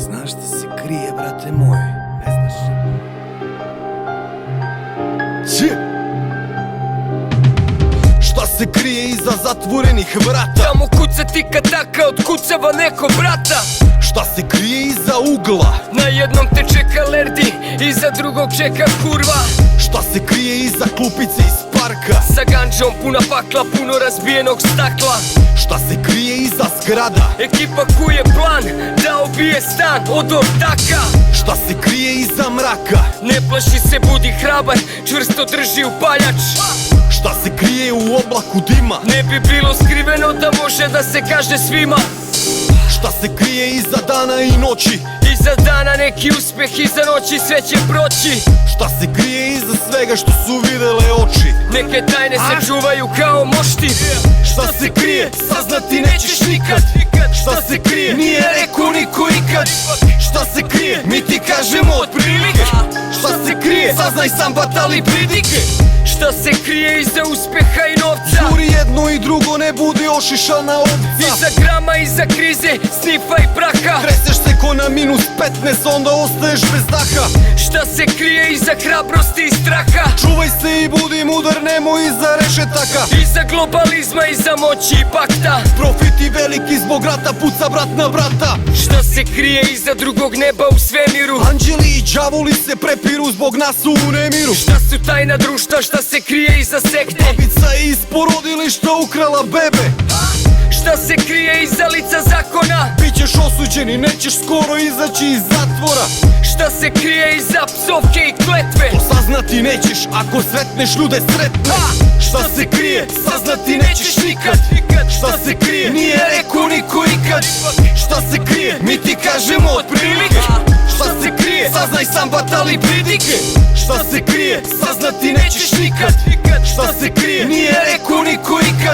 Znaš šta se krije, brate moj? Ne znaš? Šta se krije iza zatvorenih vrata? Tamo kuca tika taka, otkucava neko brata. Šta se krije iza ugla? Na jednom te čeka lerdi, iza drugog čeka kurva. Šta se krije iza klupice iz parka? Sa ganđom puna pakla, puno razbijenog stakla. Šta se krije iza zgrada? Ekipa kuje plan, da obije stan od ortaka. Šta se krije iza mraka? Ne plaši se, budi hrabar, čvrsto drži upaljač. Šta se krije u oblaku dima? Ne bi bilo skriveno da može da se kaže svima. Šta se krije iza dana i noći? Iza dana neki uspjeh, iza noći sve će proći. Šta se krije iza svega što su videle oči? Neke tajne se čuvaju kao mošti. Šta se krije, saznati nećeš nikad. Šta se krije, nije rekao niko ikad. Šta se krije, mi ti kažemo otprilike. Šta se krije, saznaj sam batali pridike. Šta se krije iza uspjeha i novca? Juri jedno i drugo, ne budi ošišana ovca. Iza grama, iza krize, snifa i praha. Treseš se ko na minus 15, onda ostaješ bez daha. Šta se krije iza hrabrosti i straha? Čuvaj se i budi mudar, nemoj iza rešetaka. Iza globalizma, iza moći i pakta. Profiti veliki zbog rata, puca brat na brata. Šta se krije iza drugog neba u svemiru? Anđeli i đavoli se prepiru zbog nas u nemiru. Šta su tajna društva, šta se krije iza sekte? Babica je iz porodilišta ukrala bebe. Šta se krije iza lica zakona? Bićeš osuđen i nećeš skoro izaći iz zatvora. Šta se krije iza psovke i kletve? To saznati nećeš ako sretneš ljude sretne. Šta se krije, saznati nećeš nikad. Šta se krije, nije rekao niko ikad. Šta se krije, mi ti kažemo otprilike. Šta se krije, saznaj sam batali pridike. Šta se krije, saznati nećeš nikad. Šta se krije, nije rekao niko ikad.